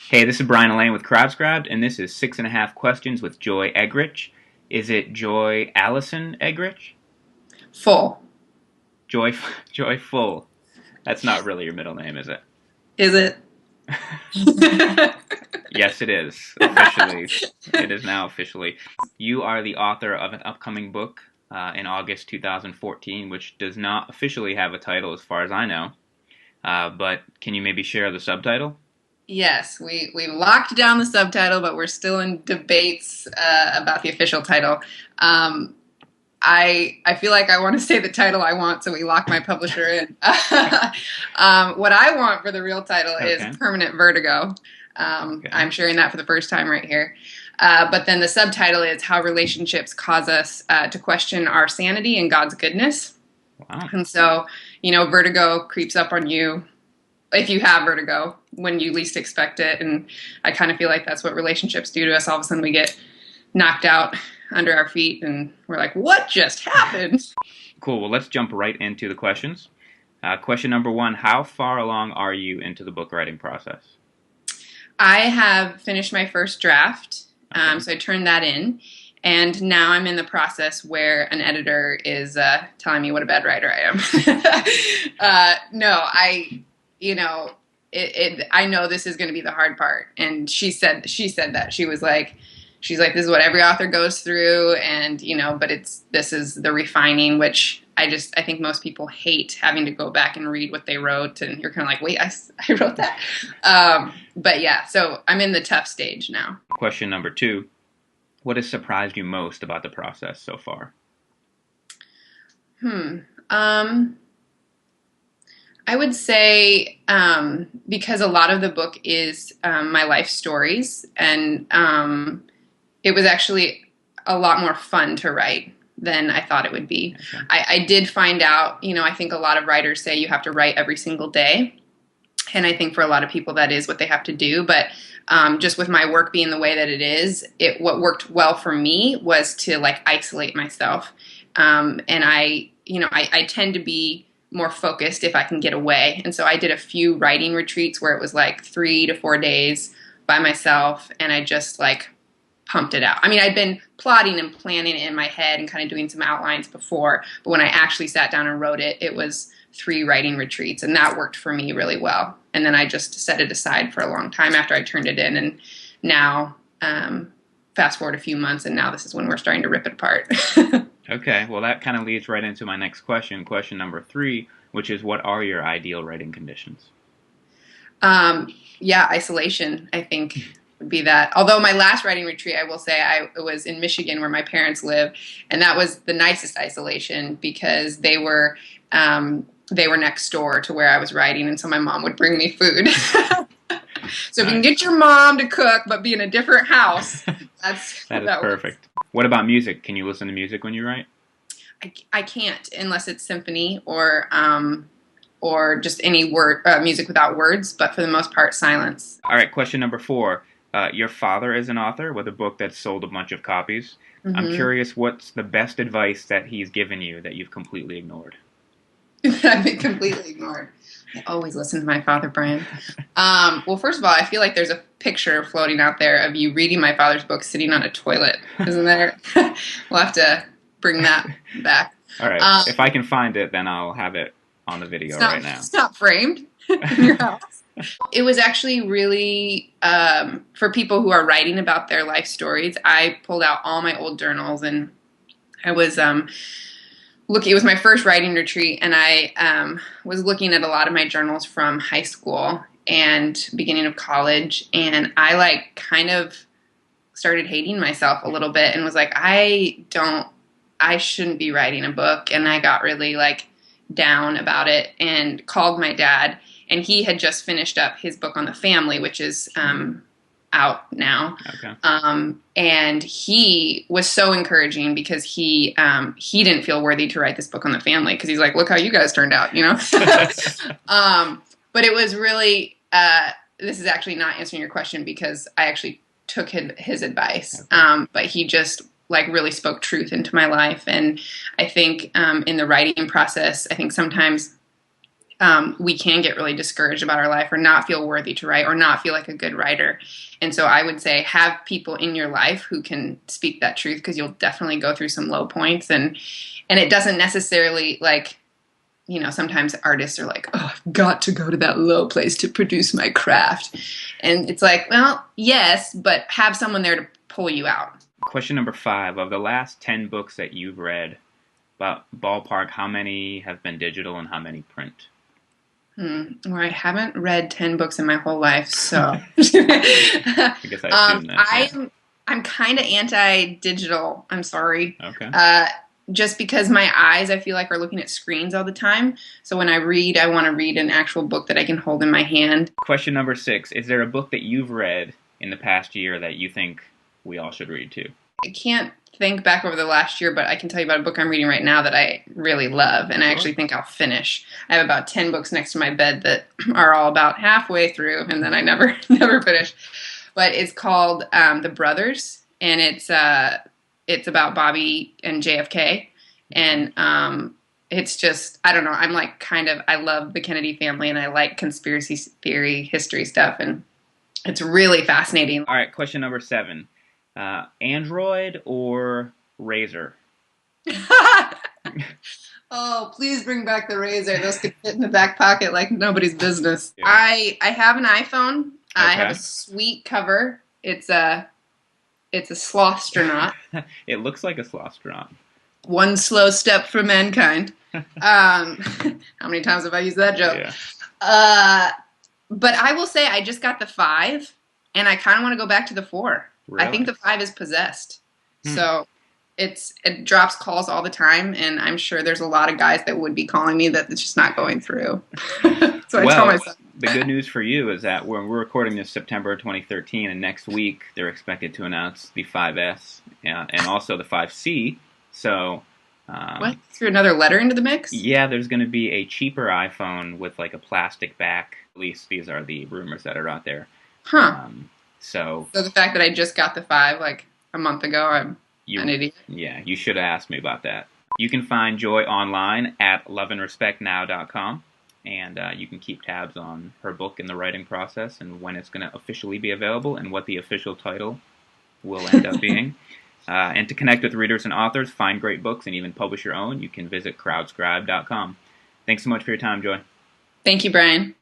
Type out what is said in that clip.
Hey, this is Brian Elaine with CrowdScribed, and this is 6.5 Questions with Joy Eggerichs. Is it Joy Allison Eggerichs? Full. Joy, Joy Full. That's not really your middle name, is it? Is it? Yes, it is. Officially. It is now officially. You are the author of an upcoming book in August 2014, which does not officially have a title as far as I know. But can you maybe share the subtitle? Yes, we locked down the subtitle, but we're still in debates about the official title. I feel like I want to say the title I want, so we lock my publisher in. What I want for the real title is Okay. Permanent Vertigo. Okay. I'm sharing that for the first time right here. But then the subtitle is How Relationships Cause Us to Question Our Sanity and God's Goodness. Wow. And so, vertigo creeps up on you if you have vertigo when you least expect it. And I kind of feel like that's what relationships do to us. All of a sudden we get knocked out under our feet and we're like, what just happened? Cool. Well, let's jump right into the questions. Question number one, how far along are you into the book writing process? I have finished my first draft, Okay. so I turned that in. And now I'm in the process where an editor is telling me what a bad writer I am. No, I know this is going to be the hard part. And she said that she's like, this is what every author goes through. And, but this is the refining, which I think most people hate having to go back and read what they wrote. And you're kind of like, wait, I wrote that. But yeah, so I'm in the tough stage now. Question number two, what has surprised you most about the process so far? I would say because a lot of the book is my life stories, and it was actually a lot more fun to write than I thought it would be. Okay. I did find out, I think a lot of writers say you have to write every single day. And I think for a lot of people that is what they have to do. But just with my work being the way that it is, what worked well for me was to isolate myself. And I tend to be more focused if I can get away. And so I did a few writing retreats where it was 3 to 4 days by myself, and I just pumped it out. I mean, I'd been plotting and planning it in my head and kind of doing some outlines before, but when I actually sat down and wrote it, it was 3 writing retreats, and that worked for me really well. And then I just set it aside for a long time after I turned it in, and now fast forward a few months, and now this is when we're starting to rip it apart. Okay, well, that kind of leads right into my next question, question number three, which is what are your ideal writing conditions? Yeah, isolation, I think, would be that. Although my last writing retreat, I will say, I was in Michigan where my parents live, and that was the nicest isolation because they were next door to where I was writing, and so my mom would bring me food. So if you can get your mom to cook, but be in a different house, That is that works. perfect. What about music? Can you listen to music when you write? I can't unless it's symphony or just any music without words. But for the most part, silence. All right, question number four. Your father is an author with a book that's sold a bunch of copies. I'm Mm-hmm. curious, what's the best advice that he's given you that you've completely ignored? I've been completely ignored. I always listen to my father, Brian. Well, first of all, I feel like there's a picture floating out there of you reading my father's book sitting on a toilet. Isn't there? We'll have to bring that back. All right, if I can find it, then I'll have it on the video right now. It's not framed in your house. It was actually really, for people who are writing about their life stories, I pulled out all my old journals, and I was it was my first writing retreat, and I was looking at a lot of my journals from high school and beginning of college, and I kind of started hating myself a little bit and was like, I shouldn't be writing a book, and I got really down about it and called my dad, and he had just finished up his book on the family, which is out now. Okay. And he was so encouraging because he didn't feel worthy to write this book on the family because he's like, look how you guys turned out, But it was really, this is actually not answering your question because I actually took his advice. Okay. But he just really spoke truth into my life. And I think in the writing process, I think sometimes we can get really discouraged about our life or not feel worthy to write or not feel like a good writer. And so I would say have people in your life who can speak that truth, because you'll definitely go through some low points, and it doesn't necessarily like, sometimes artists are like, oh, I've got to go to that low place to produce my craft. And it's like, well, yes, but have someone there to pull you out. Question number 5. Of the last 10 books that you've read, about ballpark, how many have been digital and how many print? Well, I haven't read 10 books in my whole life, so I guess I assume that. Yeah. I'm kind of anti-digital. I'm sorry. Okay. Just because my eyes, I feel like, are looking at screens all the time. So when I read, I want to read an actual book that I can hold in my hand. Question number 6. Is there a book that you've read in the past year that you think we all should read too? I can't think back over the last year, but I can tell you about a book I'm reading right now that I really love, and I actually think I'll finish. I have about 10 books next to my bed that are all about halfway through, and then I never finish. But it's called The Brothers, and it's about Bobby and JFK, and it's just, I don't know, I'm like I love the Kennedy family, and I like conspiracy theory history stuff, and it's really fascinating. All right, question number 7. Android or Razor? Oh, please bring back the Razor. Those could fit in the back pocket like nobody's business. Yeah. I have an iPhone. Okay. I have a sweet cover. It's a Slothstronaut. It looks like a Slothstronaut. One slow step for mankind. How many times have I used that joke? Yeah. But I will say I just got the 5, and I kind of want to go back to the 4. Really? I think the 5 is possessed. So it drops calls all the time, and I'm sure there's a lot of guys that would be calling me that it's just not going through. So I tell myself. The good news for you is that when we're recording this September 2013, and next week they're expected to announce the 5S and also the 5C. So what? Threw another letter into the mix? Yeah, there's going to be a cheaper iPhone with like a plastic back. At least these are the rumors that are out there. Huh. So the fact that I just got the 5 like a month ago, I'm an idiot. Yeah, you should have asked me about that. You can find Joy online at loveandrespectnow.com, and you can keep tabs on her book and the writing process and when it's going to officially be available and what the official title will end up being. And to connect with readers and authors, find great books, and even publish your own, you can visit CrowdScribed.com. Thanks so much for your time, Joy. Thank you, Brian.